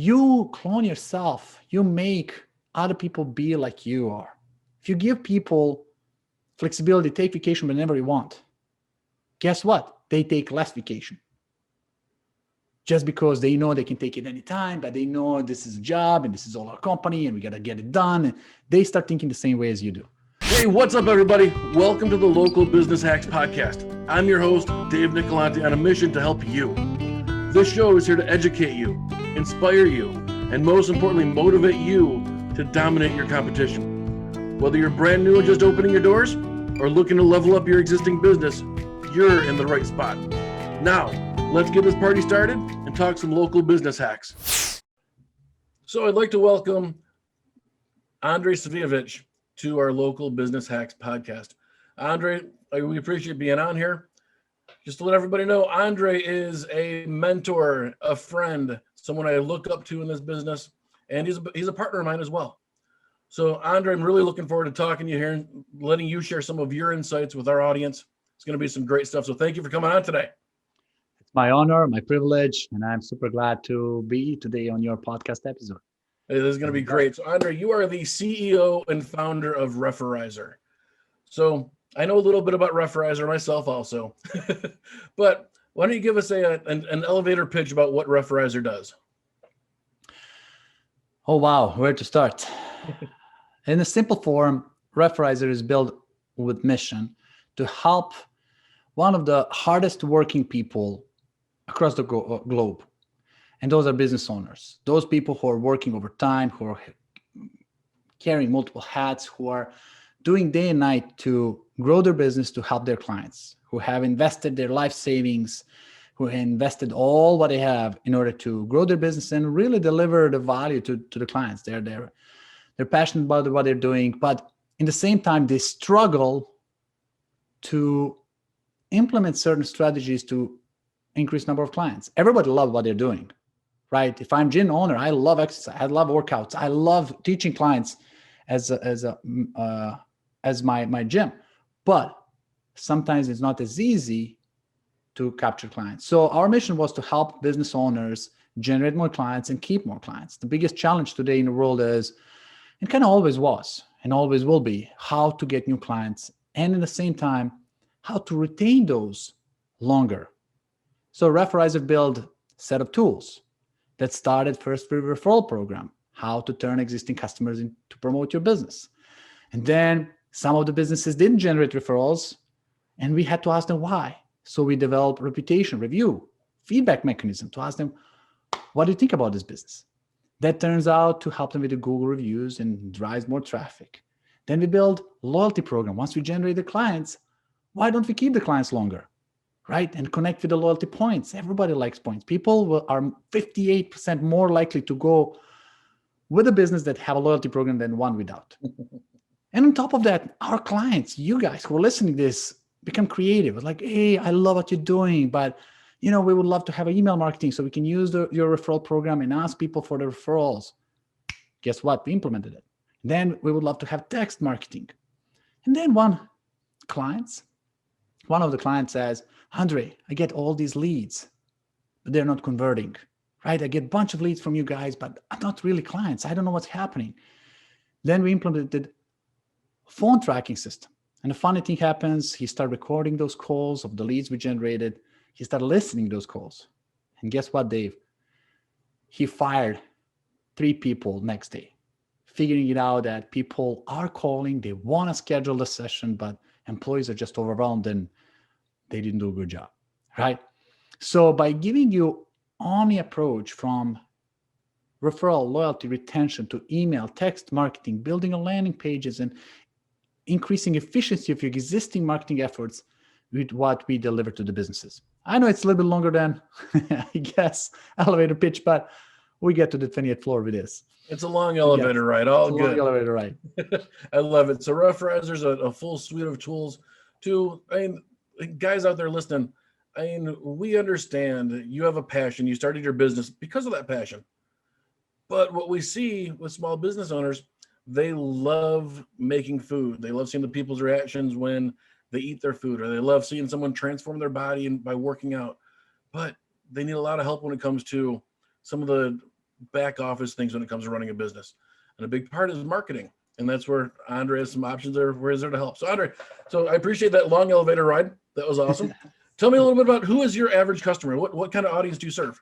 You clone yourself. You make other people be like you are. If you give people flexibility, take vacation whenever you want, guess what? They take less vacation. Just because they know they can take it anytime, but they know this is a job and this is all our company and we got to get it done. And they start thinking the same way as you do. Hey, what's up, everybody? Welcome to the Local Business Hacks Podcast. I'm your host, Dave Nicolanti, on a mission to help you. This show is here to educate you, inspire you, and most importantly, motivate you to dominate your competition. Whether you're brand new and just opening your doors or looking to level up your existing business, you're in the right spot. Now, let's get this party started and talk some local business hacks. So I'd like to welcome Andre Cvijovic to our Local Business Hacks Podcast. Andre, we appreciate being on here. Just to let everybody know, Andre is a mentor, a friend, someone I look up to in this business, and he's a partner of mine as well. So Andre, I'm really looking forward to talking to you here and letting you share some of your insights with our audience. It's going to be some great stuff. So thank you for coming on today. It's my honor, my privilege, and I'm super glad to be today on your podcast episode. Hey, this is going to be great. So Andre, you are the CEO and founder of Referrizer. So I know a little bit about Refferrizer myself also, but why don't you give us an elevator pitch about what Refferrizer does? Oh, wow. Where to start? In a simple form, Refferrizer is built with mission to help one of the hardest working people across the globe. And those are business owners. Those people who are working overtime, who are carrying multiple hats, who are doing day and night to grow their business, to help their clients, who have invested their life savings, who have invested all what they have in order to grow their business and really deliver the value to the clients. They're passionate about what they're doing, but in the same time, they struggle to implement certain strategies to increase number of clients. Everybody loves what they're doing, right? If I'm gym owner, I love exercise, I love workouts, I love teaching clients as my gym, but sometimes it's not as easy to capture clients. So our mission was to help business owners generate more clients and keep more clients. The biggest challenge today in the world is, it kind of always was and always will be, how to get new clients and at the same time, how to retain those longer. So Refferrizer built a set of tools that started first with a referral program, how to turn existing customers in to promote your business. And then some of the businesses didn't generate referrals, and we had to ask them why. So we developed reputation review, feedback mechanism to ask them, what do you think about this business? That turns out to help them with the Google reviews and drives more traffic. Then we build loyalty program. Once we generate the clients, why don't we keep the clients longer, right? And connect with the loyalty points. Everybody likes points. People are 58% more likely to go with a business that have a loyalty program than one without. And on top of that, our clients, you guys who are listening to this, become creative. It's like, hey, I love what you're doing, but we would love to have an email marketing so we can use your referral program and ask people for the referrals. Guess what? We implemented it. Then we would love to have text marketing. And then one of the clients says, Andre, I get all these leads, but they're not converting, right? I get a bunch of leads from you guys, but I'm not really clients. I don't know what's happening. Then we implemented phone tracking system. And the funny thing happens, he started recording those calls of the leads we generated. He started listening to those calls. And guess what, Dave? He fired 3 people next day, figuring it out that people are calling, they want to schedule the session, but employees are just overwhelmed and they didn't do a good job, right? So by giving you omni approach from referral, loyalty, retention to email, text marketing, building a landing pages, and increasing efficiency of your existing marketing efforts with what we deliver to the businesses. I know it's a little bit longer than, I guess, elevator pitch, but we get to the 20th floor with this. It's a long elevator ride. All good. Long elevator ride. I love it. So Refferrizer is a full suite of tools to, guys out there listening, we understand you have a passion. You started your business because of that passion. But what we see with small business owners, they love making food. They love seeing the people's reactions when they eat their food, or they love seeing someone transform their body by working out. But they need a lot of help when it comes to some of the back office things when it comes to running a business. And a big part is marketing. And that's where Andre has some options there. Where is there to help? So Andre, so I appreciate that long elevator ride. That was awesome. Tell me a little bit about who is your average customer? What kind of audience do you serve?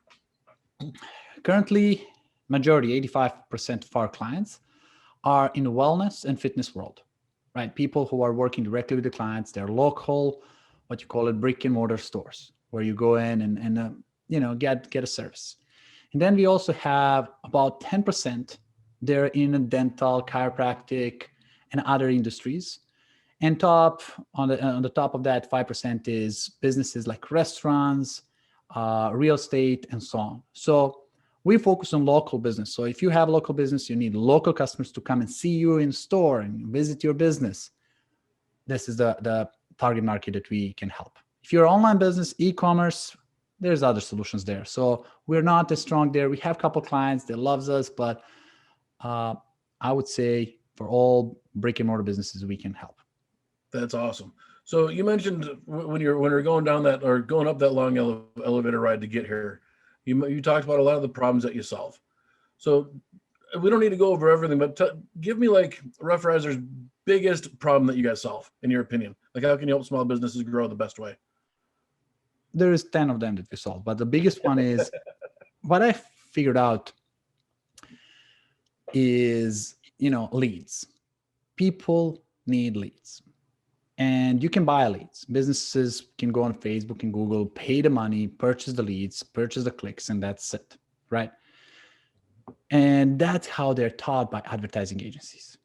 Currently, majority, 85% of our clients are in the wellness and fitness world, right? People who are working directly with the clients, they're local, what you call it, brick and mortar stores, where you go in and get a service. And then we also have about 10%, they're in dental, chiropractic, and other industries. And on the top of that, 5% is businesses like restaurants, real estate, and so on. So we focus on local business. So if you have local business, you need local customers to come and see you in store and visit your business. This is the target market that we can help. If you're an online business, e-commerce, there's other solutions there. So we're not as strong there. We have a couple clients that loves us, but I would say for all brick and mortar businesses, we can help. That's awesome. So you mentioned when you're going down that or going up that long elevator ride to get here, you talked about a lot of the problems that you solve. So we don't need to go over everything, but give me like Refferrizer's biggest problem that you guys solve, in your opinion. Like how can you help small businesses grow the best way? There is 10 of them that we solve, but the biggest one is what I figured out is, leads. People need leads. And you can buy leads. Businesses can go on Facebook and Google, pay the money, purchase the leads, purchase the clicks, and that's it, right? And that's how they're taught by advertising agencies.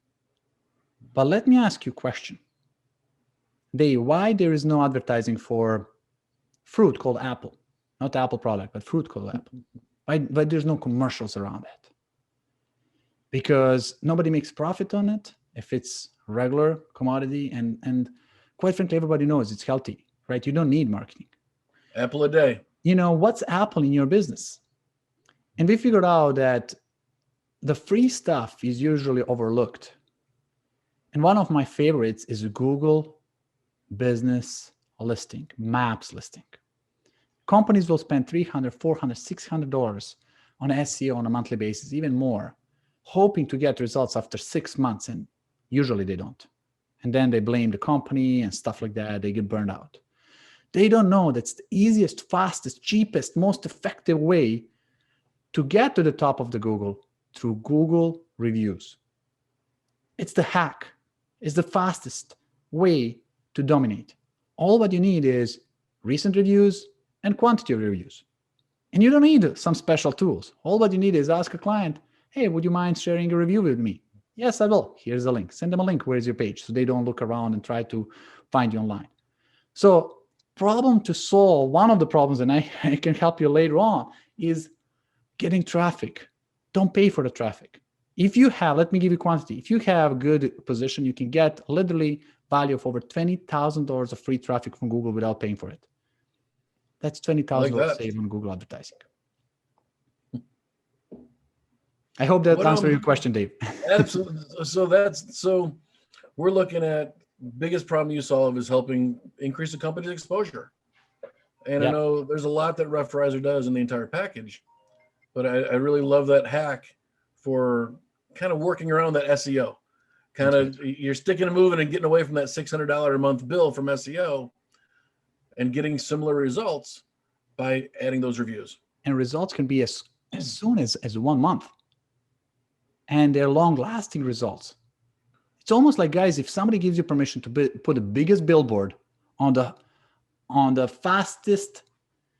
But let me ask you a question. Dave, why there is no advertising for fruit called apple? Not Apple product, but fruit called apple. Why there's no commercials around that? Because nobody makes profit on it if it's regular commodity, and quite frankly, everybody knows it's healthy, right? You don't need marketing. Apple a day. What's Apple in your business? And we figured out that the free stuff is usually overlooked. And one of my favorites is Google business listing, maps listing. Companies will spend $300, $400, $600 on SEO on a monthly basis, even more, hoping to get results after 6 months, and usually they don't. And then they blame the company and stuff like that. They get burned out. They don't know that's the easiest, fastest, cheapest, most effective way to get to the top of the Google through Google reviews. It's the hack. It's the fastest way to dominate. All what you need is recent reviews and quantity of reviews. And you don't need some special tools. All what you need is ask a client, hey, would you mind sharing a review with me? Yes, I will. Here's the link. Send them a link. Where's your page? So they don't look around and try to find you online. So problem to solve, one of the problems, and I can help you later on, is getting traffic. Don't pay for the traffic. If you have, let me give you quantity. If you have good position, you can get literally value of over $20,000 of free traffic from Google without paying for it. That's $20,000 saved on Google advertising. I hope that answered your question, Dave. Absolutely. So we're looking at biggest problem you solve is helping increase the company's exposure. And I know there's a lot that Referrizer does in the entire package, but I really love that hack for kind of working around that SEO. Kind of you're sticking and moving and getting away from that $600 a month bill from SEO and getting similar results by adding those reviews. And results can be as soon as 1 month. And they're long-lasting results. It's almost like, guys, if somebody gives you permission to put the biggest billboard on the fastest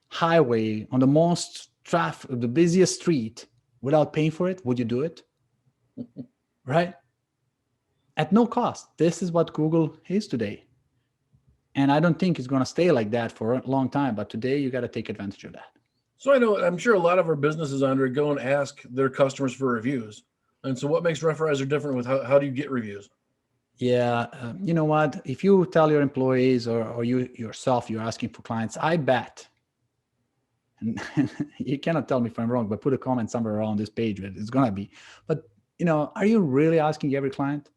highway, on the most traffic, the busiest street, without paying for it, would you do it? Right? At no cost. This is what Google is today. And I don't think it's going to stay like that for a long time. But today, you got to take advantage of that. So I'm sure a lot of our businesses, Andre, go and ask their customers for reviews. And so what makes Referrizer different with how do you get reviews? Yeah, you know what? If you tell your employees or you yourself, you're asking for clients, I bet, and you cannot tell me if I'm wrong, but put a comment somewhere around this page where it's going to be. But, are you really asking every client?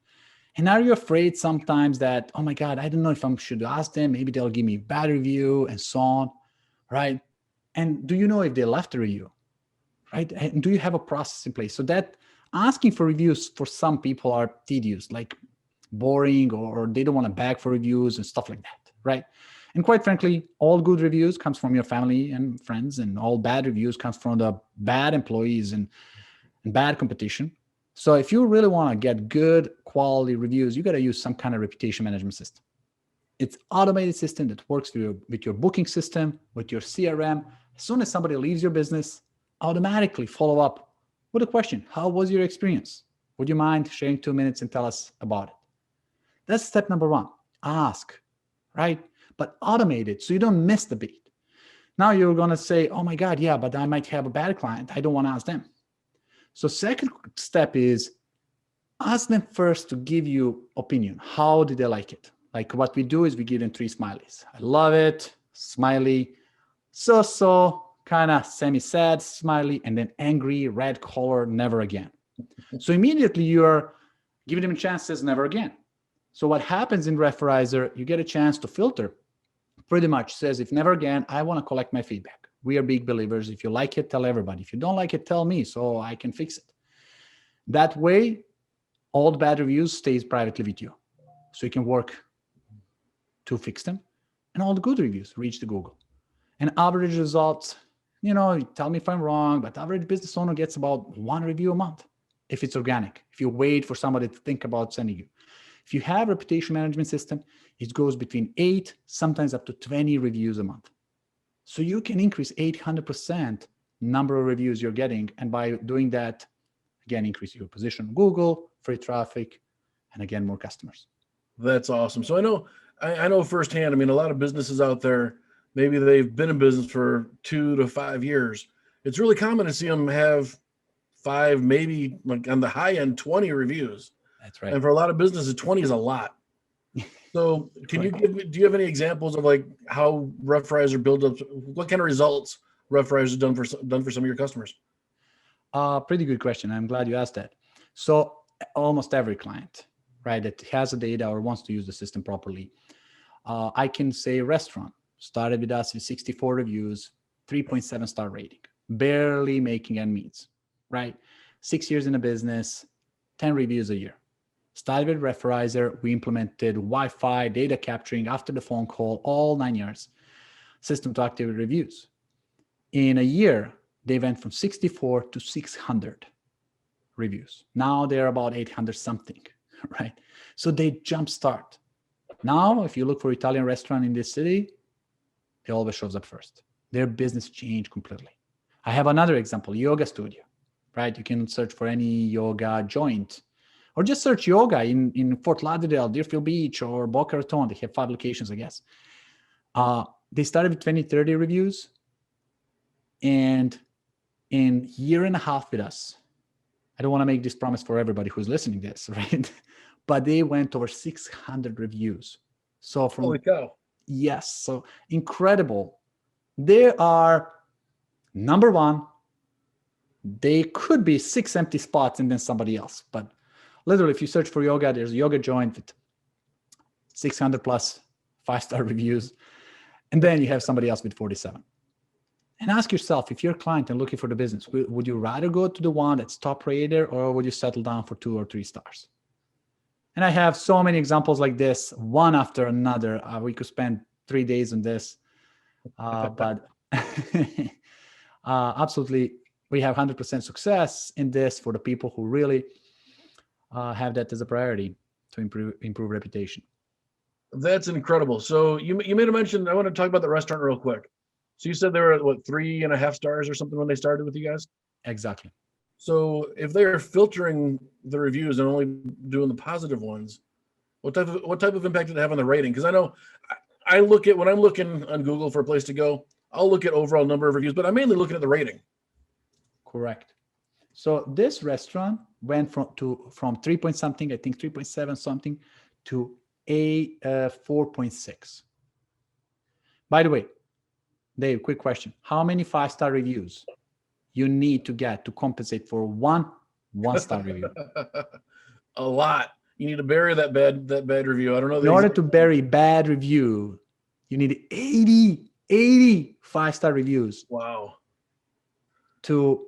And are you afraid sometimes that, oh my God, I don't know if I should ask them, maybe they'll give me a bad review and so on, right? And do you know if they left a review? right? And do you have a process in place? So that asking for reviews for some people are tedious, like boring, or they don't want to beg for reviews and stuff like that, right? And quite frankly, all good reviews comes from your family and friends, and all bad reviews comes from the bad employees and bad competition. So if you really want to get good quality reviews, you got to use some kind of reputation management system. It's automated system that works with your booking system, with your CRM. As soon as somebody leaves your business, automatically follow up with a question. How was your experience? Would you mind sharing 2 minutes and tell us about it? That's step number one. Ask, right? But automate it so you don't miss the beat. Now you're going to say, oh my God, yeah, but I might have a bad client. I don't want to ask them. So second step is ask them first to give you opinion. How did they like it? Like what we do is we give them 3 smileys. I love it, smiley, so, kind of semi-sad smiley, and then angry, red color, never again. So immediately you're giving them chances, never again. So what happens in Referrizer, you get a chance to filter. Pretty much says, if never again, I want to collect my feedback. We are big believers. If you like it, tell everybody. If you don't like it, tell me so I can fix it. That way, all the bad reviews stays privately with you. So you can work to fix them. And all the good reviews reach to Google. And average results, tell me if I'm wrong, but average business owner gets about 1 review a month if it's organic, if you wait for somebody to think about sending you. If you have a reputation management system, it goes between 8, sometimes up to 20 reviews a month. So you can increase 800% number of reviews you're getting. And by doing that, again, increase your position on Google, free traffic, and again, more customers. That's awesome. So I know firsthand, a lot of businesses out there, maybe they've been in business for 2 to 5 years. It's really common to see them have 5, maybe like on the high end, 20 reviews. That's right. And for a lot of businesses, 20 is a lot. So do you have any examples of like how Referrizer builds up? What kind of results Referrizer done for some of your customers? Pretty good question. I'm glad you asked that. So almost every client, right, that has the data or wants to use the system properly, I can say restaurant started with us with 64 reviews, 3.7 star rating, barely making ends meet, right? 6 years in a business, 10 reviews a year. Started with Referrizer. We implemented Wi-Fi, data capturing after the phone call, all 9 yards, system to activate reviews. In a year, they went from 64 to 600 reviews. Now they're about 800 something, right? So they jumpstart. Now, if you look for Italian restaurant in this city, it always shows up first. Their business changed completely. I have another example, yoga studio, right? You can search for any yoga joint, or just search yoga in Fort Lauderdale, Deerfield Beach, or Boca Raton. They have 5 locations, I guess. They started with 20, 30 reviews. And in year and a half with us, I don't want to make this promise for everybody who's listening to this, right? But they went over 600 reviews. So from Holy cow. Yes, so incredible. They are, number one, they could be 6 empty spots and then somebody else. But literally, if you search for yoga, there's a yoga joint with 600 plus 5-star reviews. And then you have somebody else with 47. And ask yourself, if you're a client and looking for the business, would you rather go to the one that's top rated, or would you settle down for 2 or 3 stars? And I have so many examples like this, one after another. We could spend 3 days on this. But absolutely, we have 100% success in this for the people who really have that as a priority to improve reputation. That's incredible. So you made a mention. I want to talk about the restaurant real quick. So you said they were at 3.5 stars or something when they started with you guys? Exactly. So if they're filtering the reviews and only doing the positive ones, what type of impact did it have on the rating? Because I know I look at, when I'm looking on Google for a place to go, I'll look at overall number of reviews, but I'm mainly looking at the rating. Correct. So this restaurant went from 3 point something, I think 3.7 something, to a 4.6. By the way, Dave, quick question. How many 5-star reviews you need to get to compensate for one 1-star review? A lot. You need to bury that bad review. I don't know. In order to bury bad review, you need 80 5-star reviews. Wow. To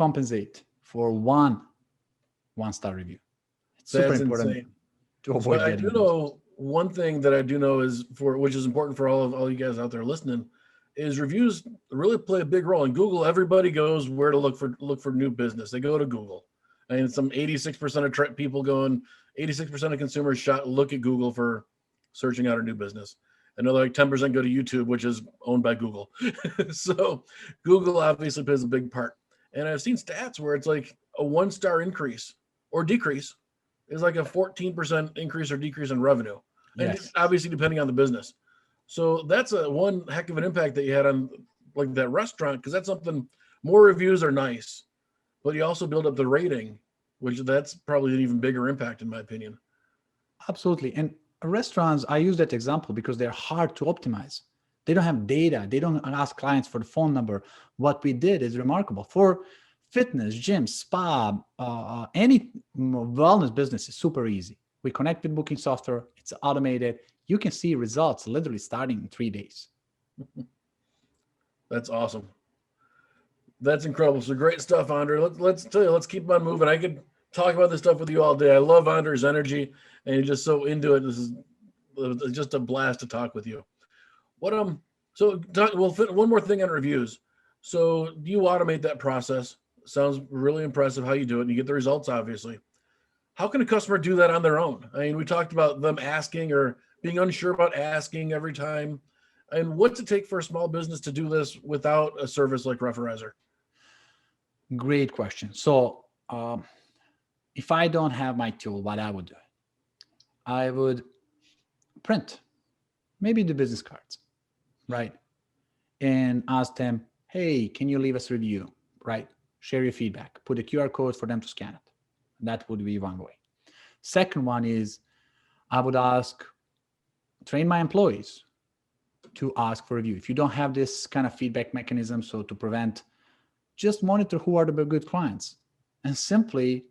compensate for one-star review. It's super That's important insane. to So avoid I getting do those. know one thing that I do know is which is important for all you guys out there listening, is reviews really play a big role. In Google, everybody goes where to look for new business. They go to Google, and some 86% of people going, 86% of consumers look at Google for searching out a new business. Another like 10% go to YouTube, which is owned by Google. So Google obviously plays a big part. And I've seen stats where it's like a 1-star increase or decrease is like a 14% increase or decrease in revenue. And Yes, obviously depending on the business. So that's a one heck of an impact that you had on like that restaurant, because that's something, more reviews are nice, but you also build up the rating, which that's probably an even bigger impact in my opinion. absolutely. And restaurants, I use that example because they're hard to optimize. They don't have data. They don't ask clients for the phone number. What we did is remarkable. For fitness, gym, spa, any wellness business is super easy. We connect with booking software. It's automated. You can see results literally starting in 3 days. That's awesome. That's incredible. So great stuff, Andre. Let's keep on moving. I could talk about this stuff with you all day. I love Andre's energy, and you're just so into it. This is just a blast to talk with you. What we'll fit one more thing on reviews. So you automate that process. Sounds really impressive how you do it, and you get the results obviously. How can a customer do that on their own? I mean, we talked about them asking or being unsure about asking every time. And what's it take for a small business to do this without a service like Referrizer? Great question. So if I don't have my tool, what I would do? I would print maybe the business cards, right? And ask them, hey, can you leave us a review, right? Share your feedback, put a QR code for them to scan it. That would be one way. Second one is I would train my employees to ask for review. If you don't have this kind of feedback mechanism, so to prevent, just monitor who are the good clients and simply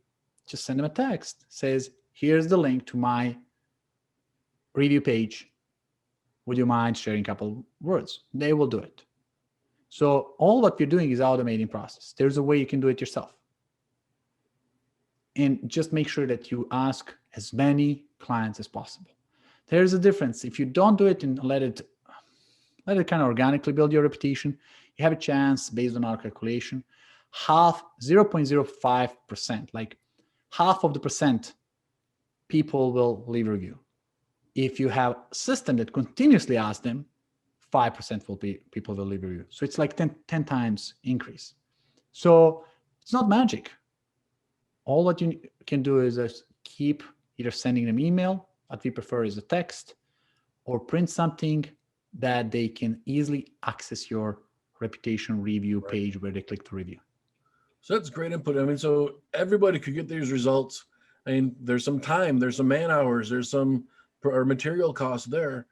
just send them a text. Says, here's the link to my review page. Would you mind sharing a couple words? They will do it. So all what we're doing is automating process. There's a way you can do it yourself. And just make sure that you ask as many clients as possible. There's a difference. If you don't do it and let it kind of organically build your reputation, you have a chance based on our calculation, 0.05%, like half of the percent people will leave a review. If you have a system that continuously asks them, 5% people will leave a review. So it's like 10 times increase. So it's not magic. All what you can do is just keep either sending them email, what we prefer is a text, or print something that they can easily access your reputation review page where they click to review. So that's great input. I mean, so everybody could get these results. I mean, there's some time, there's some man hours, there's some material costs there.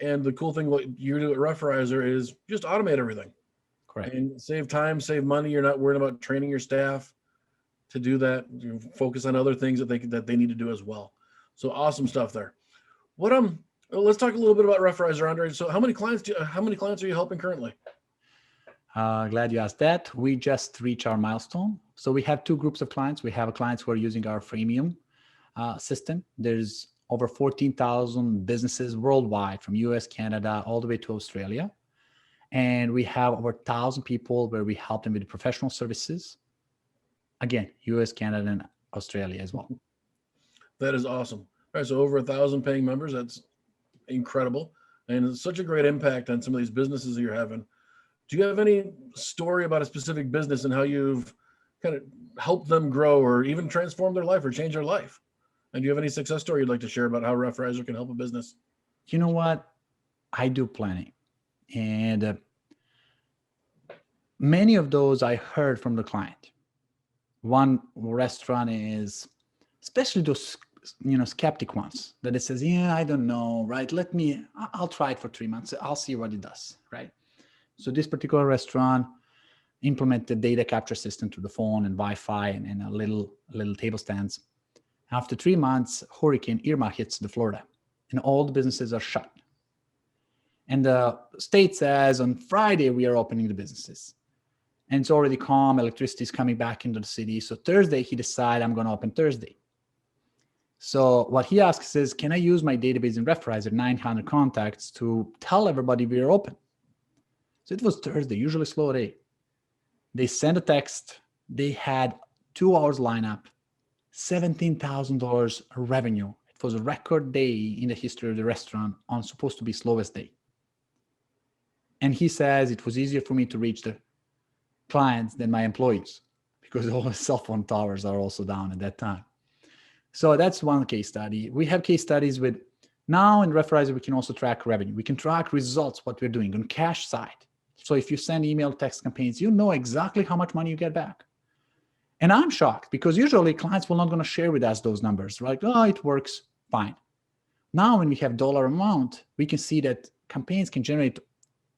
And the cool thing what you do at Referrizer is just automate everything. Correct. And save time, save money. You're not worried about training your staff to do that. You focus on other things that they need to do as well. So awesome stuff there. Let's talk a little bit about Referrizer, Andre. So how many clients are you helping currently? Glad you asked that. We just reached our milestone. So we have two groups of clients. We have clients who are using our freemium system. There's over 14,000 businesses worldwide from US, Canada, all the way to Australia. And we have over 1,000 people where we help them with professional services. Again, US, Canada, and Australia as well. That is awesome. All right, so over 1,000 paying members. That's incredible. And it's such a great impact on some of these businesses that you're having. Do you have any story about a specific business and how you've kind of helped them grow or even transform their life or change their life? And do you have any success story you'd like to share about how Referrizer can help a business? You know what? I do planning. And many of those I heard from the client. One restaurant is, especially those, skeptic ones that it says, yeah, I don't know, right? I'll try it for 3 months. I'll see what it does, right? So this particular restaurant implemented data capture system to the phone and Wi-Fi and a little table stands. After 3 months, Hurricane Irma hits the Florida and all the businesses are shut. And the state says on Friday, we are opening the businesses. and it's already calm. Electricity is coming back into the city. So Thursday, he decided I'm going to open Thursday. So what he asks is, can I use my database in Referrizer, 900 contacts, to tell everybody we are open? So it was Thursday, usually slow day. They sent a text. They had 2 hours lineup, $17,000 revenue. It was a record day in the history of the restaurant on supposed to be slowest day. And he says it was easier for me to reach the clients than my employees because all the cell phone towers are also down at that time. So that's one case study. We have case studies with, now in Referrizer, we can also track revenue. We can track results, what we're doing on cash side. So if you send email, text campaigns, you know exactly how much money you get back. And I'm shocked because usually clients will not going to share with us those numbers, right? Oh, it works fine. Now, when we have dollar amount, we can see that campaigns can generate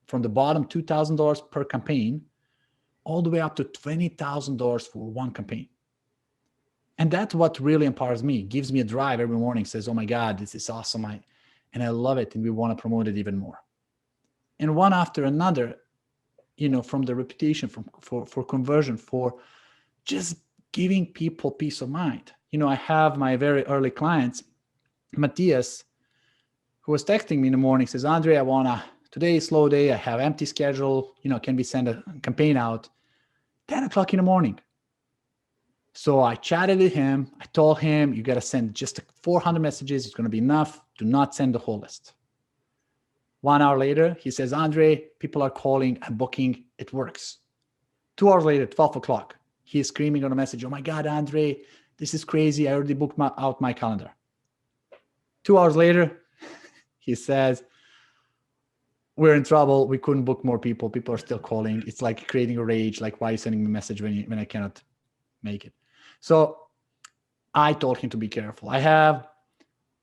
from the bottom $2,000 per campaign all the way up to $20,000 for one campaign. And that's what really empowers me, gives me a drive every morning, says, oh my God, this is awesome. And I love it. And we want to promote it even more. And one after another, from the reputation, for conversion, for just giving people peace of mind. I have my very early clients, Matthias, who was texting me in the morning, says, Andre, today is slow day. I have empty schedule. Can we send a campaign out 10 o'clock in the morning? So I chatted with him. I told him, you got to send just 400 messages. It's going to be enough. Do not send the whole list. 1 hour later, he says, Andre, people are calling, I'm booking, it works. 2 hours later, 12 o'clock, he's screaming on a message, oh my God, Andre, this is crazy. I already booked out my calendar. 2 hours later, he says, we're in trouble. We couldn't book more people. People are still calling. It's like creating a rage. Like, why are you sending me a message when I cannot make it? So I told him to be careful. I have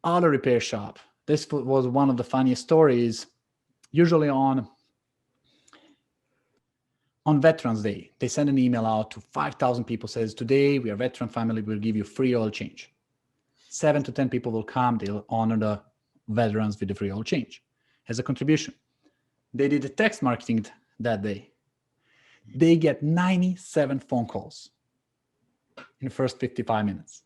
auto repair shop. This was one of the funniest stories. Usually on Veterans Day, they send an email out to 5,000 people, says, today we are veteran family, we'll give you free oil change. 7 to 10 people will come, they'll honor the veterans with the free oil change as a contribution. They did the text marketing that day. They get 97 phone calls in the first 55 minutes.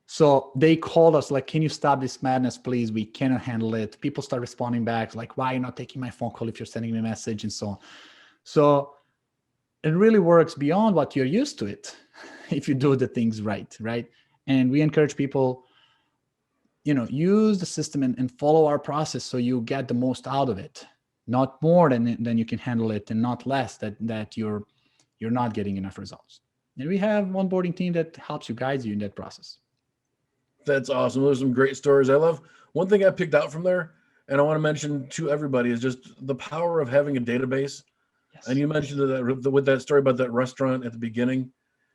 So they called us like, can you stop this madness, please? We cannot handle it. People start responding back like, why are you not taking my phone call if you're sending me a message, and so on. So it really works beyond what you're used to it if you do the things right? And we encourage people, use the system and follow our process so you get the most out of it. Not more than you can handle it, and not less that you're not getting enough results. And we have an onboarding team that helps you, guides you in that process. That's awesome. Those are some great stories. I love one thing I picked out from there, and I want to mention to everybody, is just the power of having a database. Yes. And you mentioned that with that story about that restaurant at the beginning.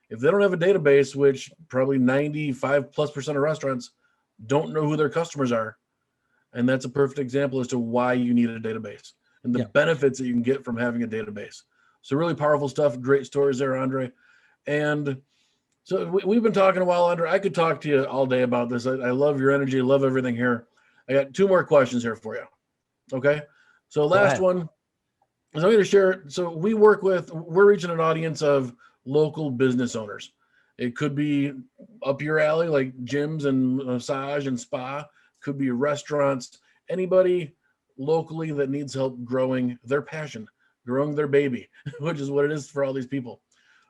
If they don't have a database, which probably 95+% of restaurants don't know who their customers are, and that's a perfect example as to why you need a database and the benefits that you can get from having a database. So really powerful stuff. Great stories there, Andre. And so we've been talking a while, Andre. I could talk to you all day about this. I love your energy. I love everything here. I got 2 more questions here for you. Okay. So last one is I'm going to share. So we're reaching an audience of local business owners. It could be up your alley, like gyms and massage and spa. Could be restaurants, anybody locally that needs help growing their passion, growing their baby, which is what it is for all these people.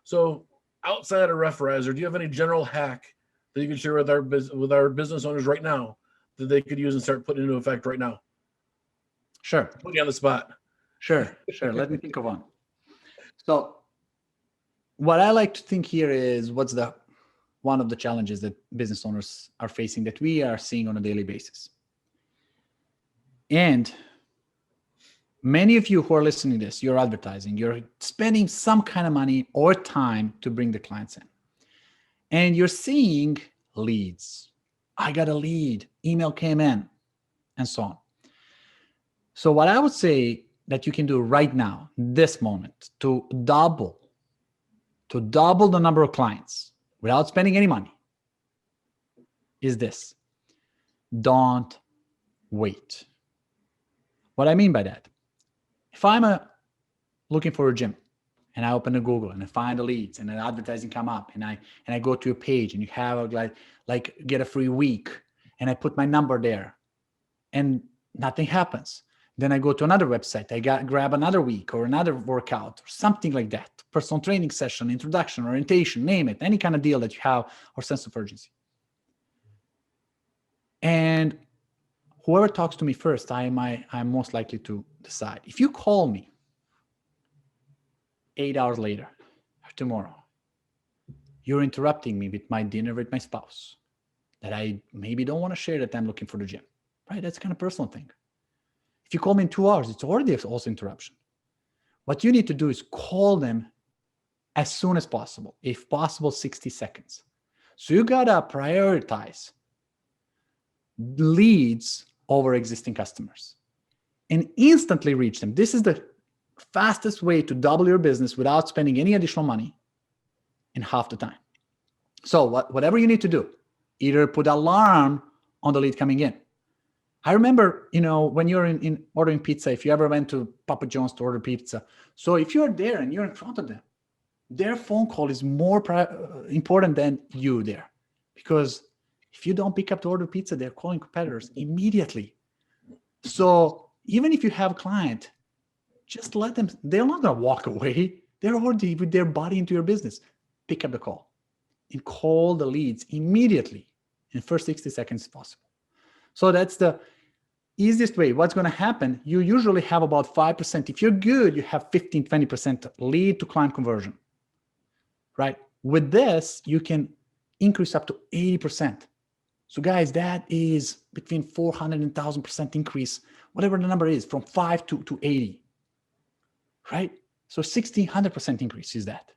So outside of Referrizer, do you have any general hack that you can share with our business owners right now that they could use and start putting into effect right now? Sure. Put you on the spot. Sure. Let me think of one. So what I like to think here is one of the challenges that business owners are facing that we are seeing on a daily basis. And many of you who are listening to this, you're advertising, you're spending some kind of money or time to bring the clients in. And you're seeing leads. I got a lead, email came in, and so on. So what I would say that you can do right now, this moment, to double the number of clients without spending any money is this. Don't wait. What I mean by that, if I'm looking for a gym and I open the Google and I find the leads and the advertising come up, and I go to a page and you have like get a free week, and I put my number there and nothing happens. Then I go to another website, grab another week or another workout or something like that, personal training session, introduction, orientation, name it, any kind of deal that you have or sense of urgency. And whoever talks to me first, I'm most likely to decide. If you call me 8 hours later, tomorrow, you're interrupting me with my dinner with my spouse that I maybe don't want to share that I'm looking for the gym, right? That's kind of personal thing. If you call me in 2 hours, it's already also interruption. What you need to do is call them as soon as possible, if possible, 60 seconds. So you got to prioritize leads over existing customers and instantly reach them. This is the fastest way to double your business without spending any additional money in half the time. So whatever you need to do, either put alarm on the lead coming in. I remember, when you're in ordering pizza, if you ever went to Papa John's to order pizza. So if you're there and you're in front of them, their phone call is more important than you there. Because if you don't pick up to order pizza, they're calling competitors immediately. So even if you have a client, just let them, they're not going to walk away. They're already with their body into your business. Pick up the call and call the leads immediately in the first 60 seconds if possible. So that's the easiest way. What's going to happen? You usually have about 5%. If you're good, you have 15, 20% lead to client conversion, right? With this, you can increase up to 80%. So guys, that is between 400 and 1,000% increase, whatever the number is, from 5 to 80, right? So 1,600% increase is that.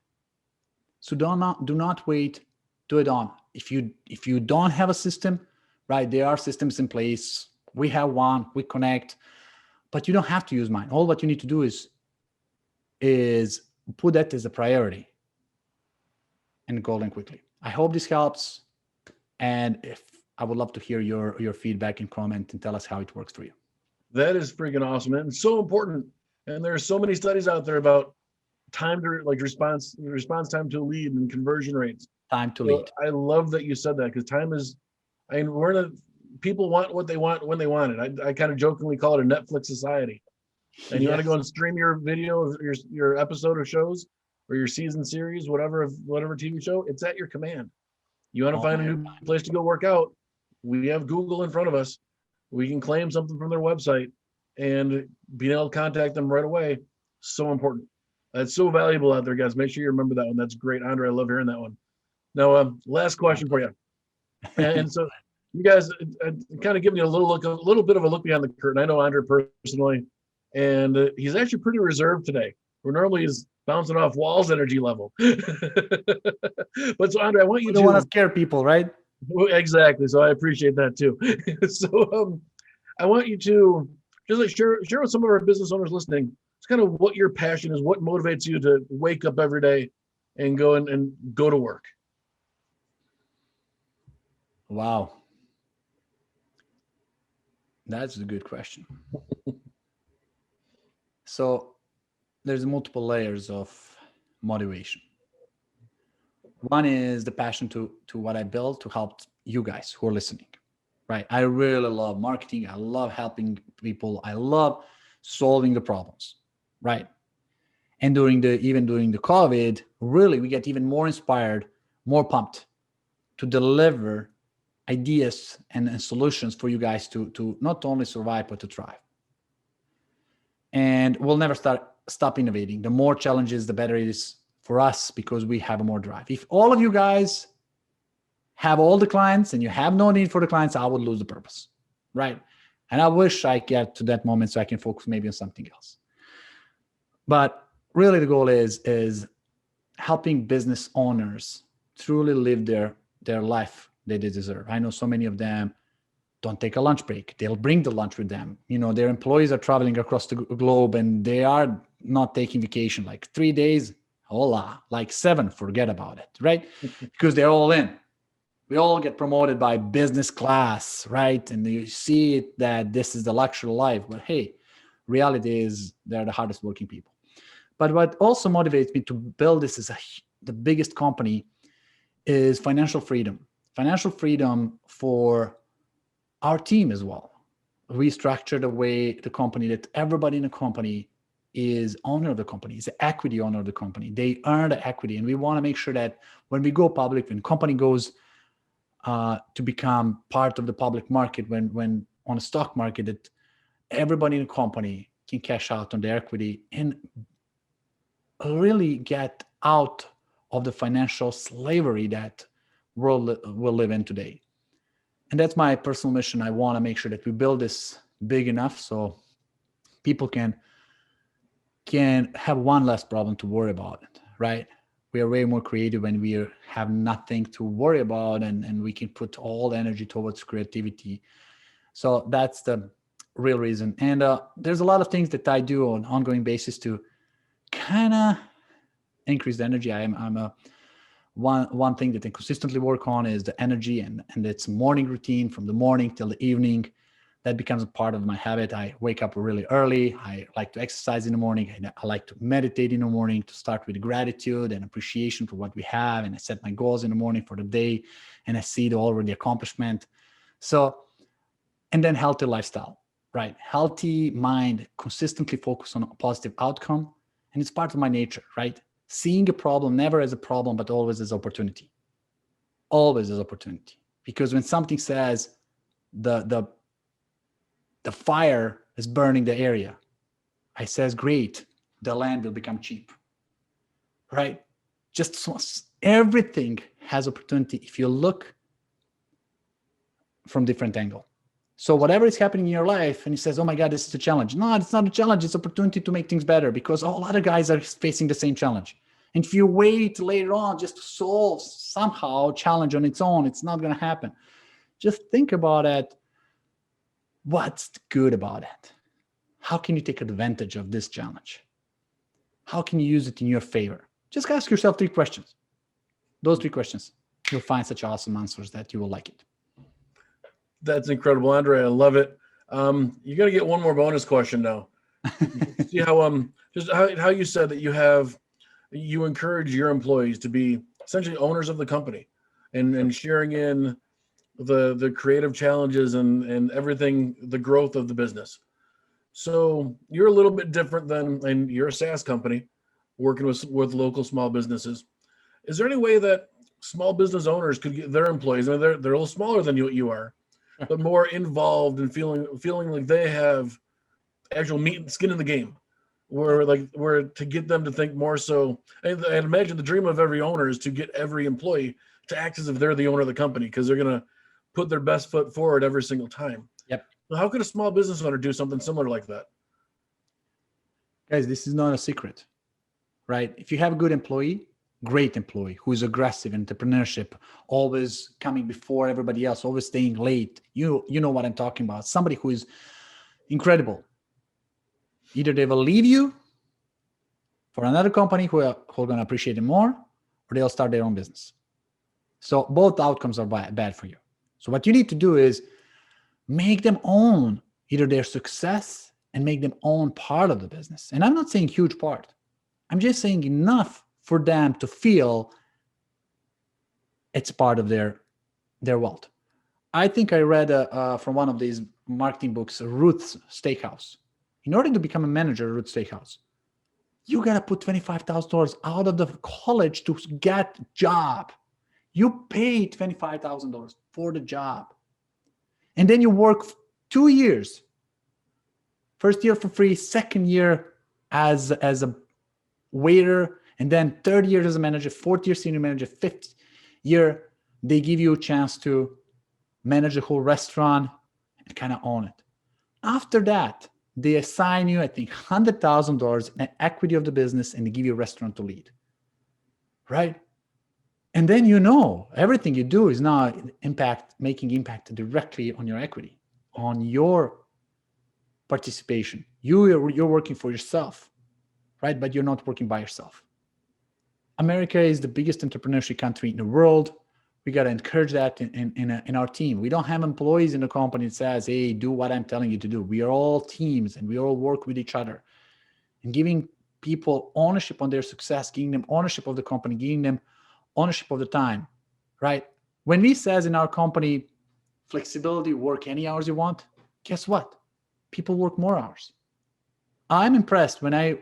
So do not wait, do it on. If you don't have a system, right, there are systems in place. We have one, we connect, but you don't have to use mine. All what you need to do is put that as a priority and go in quickly. I hope this helps. And I would love to hear your feedback and comment and tell us how it works for you. That is freaking awesome, and so important. And there are so many studies out there about time to response time to lead and conversion rates. Time to lead. I love that you said that, because time is, people want what they want when they want it. I kind of jokingly call it a Netflix society. And you want to go and stream your video, your episode of shows or your season series, whatever TV show, it's at your command. You want to find a new place to go work out? We have Google in front of us. We can claim something from their website, and being able to contact them right away, so important. That's so valuable out there, guys. Make sure you remember that one. That's great, Andre. I love hearing that one. Now, last question for you. And so, you guys, kind of giving you a little bit of a look behind the curtain. I know Andre personally, and he's actually pretty reserved today. Where normally he's bouncing off walls energy level. But so, Andre, I want you don't want to scare people, right? Exactly. So I appreciate that too. So I want you to just share with some of our business owners listening, it's kind of what your passion is, what motivates you to wake up every day and go to work. Wow. That's a good question. So there's multiple layers of motivation. One is the passion to what I built to help you guys who are listening, right? I really love marketing. I love helping people. I love solving the problems, right? And during the COVID, really, we get even more inspired, more pumped to deliver ideas and solutions for you guys to not only survive, but to thrive. And we'll never stop innovating. The more challenges, the better it is for us, because we have more drive. If all of you guys have all the clients and you have no need for the clients, I would lose the purpose, right? And I wish I get to that moment so I can focus maybe on something else. But really the goal is helping business owners truly live their life that they deserve. I know so many of them don't take a lunch break. They'll bring the lunch with them. Their employees are traveling across the globe and they are not taking vacation, like 3 days. Hola, like 7, forget about it, right? Because they're all in. We all get promoted by business class, right? And you see it that this is the luxury life. But hey, reality is they're the hardest working people. But what also motivates me to build this as the biggest company is financial freedom. Financial freedom for our team as well. We structured a way the company that everybody in the company is owner of the company, is the equity owner of the company. They earn the equity, and we want to make sure that when we go public, when company goes to become part of the public market, when on a stock market, that everybody in the company can cash out on their equity and really get out of the financial slavery that world will live in today. And that's my personal mission. I want to make sure that we build this big enough so people can have one less problem to worry about, right? We are way more creative when we have nothing to worry about, and we can put all the energy towards creativity. So that's the real reason. And there's a lot of things that I do on an ongoing basis to kind of increase the energy. I'm a one thing that I consistently work on is the energy, and it's morning routine from the morning till the evening. That becomes a part of my habit. I wake up really early. I like to exercise in the morning. I like to meditate in the morning, to start with gratitude and appreciation for what we have. And I set my goals in the morning for the day, and I see the already accomplishment. So, and then healthy lifestyle, right? Healthy mind, consistently focus on a positive outcome. And it's part of my nature, right? Seeing a problem never as a problem, but always as opportunity. Always as opportunity. Because when something says the fire is burning the area, I says, great, the land will become cheap, right? Just everything has opportunity if you look from different angle. So whatever is happening in your life and he says, oh my God, this is a challenge. No, it's not a challenge. It's opportunity to make things better, because all other guys are facing the same challenge. And if you wait later on just to solve somehow challenge on its own, it's not going to happen. Just think about it. What's good about it? How can you take advantage of this challenge? How can you use it in your favor? Just ask yourself 3 questions. Those 3 questions, you'll find such awesome answers that you will like it. That's incredible, Andre. I love it. You got to get one more bonus question now. See how just how you said that you encourage your employees to be essentially owners of the company, and sharing in the creative challenges and everything, the growth of the business. So you're a little bit different and you're a SaaS company working with local small businesses. Is there any way that small business owners could get their employees, I mean, they're a little smaller than you are, but more involved and feeling like they have actual meat and skin in the game, where to get them to think more so. I'd imagine the dream of every owner is to get every employee to act as if they're the owner of the company, because they're going to put their best foot forward every single time. Yep. So how could a small business owner do something similar like that? Guys, this is not a secret, right? If you have a good employee, great employee who is aggressive in entrepreneurship, always coming before everybody else, always staying late, you know what I'm talking about. Somebody who is incredible. Either they will leave you for another company who are going to appreciate it more, or they'll start their own business. So both outcomes are bad for you. So what you need to do is make them own either their success and make them own part of the business. And I'm not saying huge part. I'm just saying enough for them to feel it's part of their wealth. I think I read from one of these marketing books, Ruth's Steakhouse. In order to become a manager at Ruth's Steakhouse, you got to put $25,000 out of the college to get a job. You pay $25,000 for the job. And then you work 2 years. First year for free, second year as a waiter, and then third year as a manager, fourth year senior manager, fifth year, they give you a chance to manage the whole restaurant and kind of own it. After that, they assign you, I think, $100,000 in equity of the business, and they give you a restaurant to lead, right? And then everything you do is now making impact directly on your equity, on your participation. You're working for yourself, right? But you're not working by yourself. America is the biggest entrepreneurship country in the world. We got to encourage that in our team. We don't have employees in the company that says, hey, do what I'm telling you to do. We are all teams, and we all work with each other. And giving people ownership on their success, giving them ownership of the company, giving them ownership of the time, right? When we says in our company, flexibility, work any hours you want, guess what? People work more hours. I'm impressed when I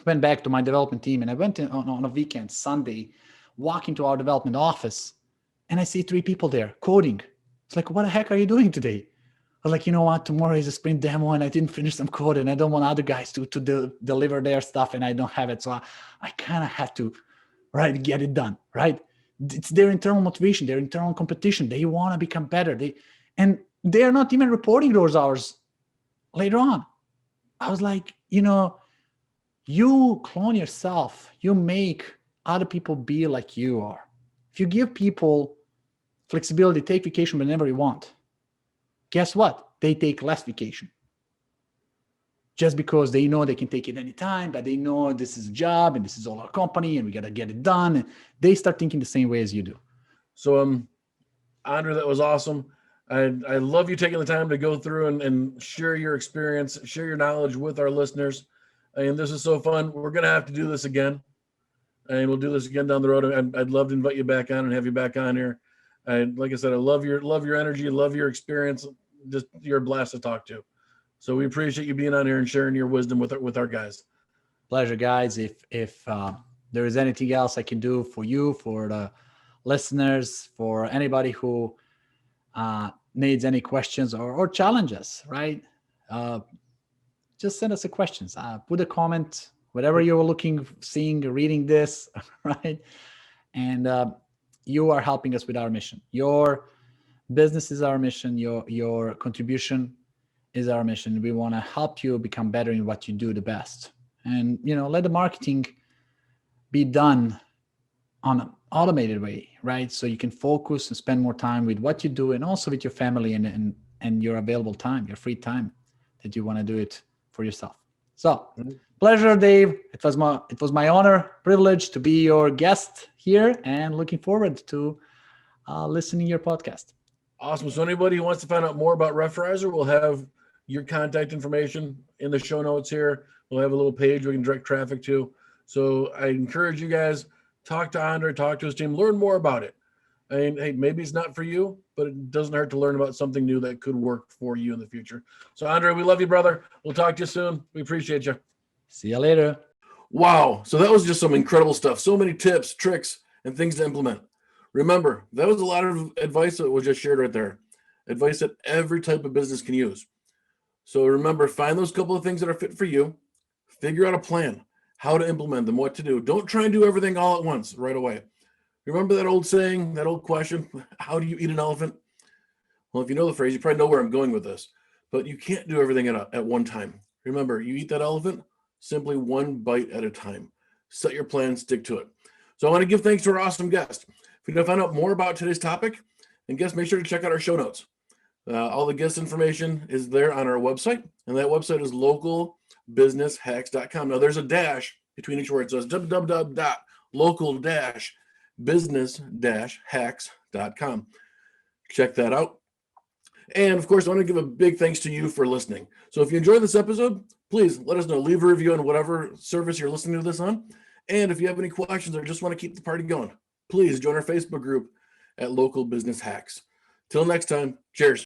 went back to my development team and I went on a weekend, Sunday, walk into our development office and I see 3 people there coding. It's like, what the heck are you doing today? I was like, you know what? Tomorrow is a sprint demo and I didn't finish some code and I don't want other guys to deliver their stuff and I don't have it. So I kind of had to, right, get it done, right? It's their internal motivation, their internal competition. They want to become better. And they are not even reporting those hours later on. I was like, you clone yourself. You make other people be like you are. If you give people flexibility, take vacation whenever you want, guess what? They take less vacation. Just because they know they can take it anytime, but they know this is a job and this is all our company and we got to get it done. And they start thinking the same way as you do. So, Andre, that was awesome. I love you taking the time to go through and share your experience, share your knowledge with our listeners. And this is so fun. We're going to have to do this again. And we'll do this again down the road. I'd love to invite you back on and have you back on here. Like I said, I love your energy, love your experience. Just you're a blast to talk to. So we appreciate you being on here and sharing your wisdom with our guys. Pleasure, guys. If there is anything else I can do for you, for the listeners, for anybody who needs any questions or challenges, right? Just send us a questions. Put a comment, whatever you're looking, seeing, reading this, right? And you are helping us with our mission. Your business is our mission. Your contribution is our mission. We want to help you become better in what you do the best. And, let the marketing be done on an automated way, right? So you can focus and spend more time with what you do and also with your family and your available time, your free time that you want to do it for yourself. So pleasure, Dave. It was my honor, privilege to be your guest here and looking forward to listening to your podcast. Awesome. So anybody who wants to find out more about Referrizer, we'll have your contact information in the show notes here. We'll have a little page we can direct traffic to. So I encourage you guys, talk to Andre, talk to his team, learn more about it. I mean, hey, maybe it's not for you, but it doesn't hurt to learn about something new that could work for you in the future. So Andre, we love you, brother. We'll talk to you soon. We appreciate you. See you later. Wow. So that was just some incredible stuff. So many tips, tricks, and things to implement. Remember, that was a lot of advice that was just shared right there. Advice that every type of business can use. So remember, find those couple of things that are fit for you. Figure out a plan, how to implement them, what to do. Don't try and do everything all at once right away. Remember that old saying, that old question, how do you eat an elephant? Well, if you know the phrase, you probably know where I'm going with this. But you can't do everything at one time. Remember, you eat that elephant simply one bite at a time. Set your plan, stick to it. So I want to give thanks to our awesome guest. If you want to find out more about today's topic, and guests, make sure to check out our show notes. All the guest information is there on our website, and that website is localbusinesshacks.com. Now, there's a dash between each word, so it's www.local-business-hacks.com. Check that out. And, of course, I want to give a big thanks to you for listening. So if you enjoyed this episode, please let us know. Leave a review on whatever service you're listening to this on. And if you have any questions or just want to keep the party going, please join our Facebook group at Local Business Hacks. Till next time, cheers.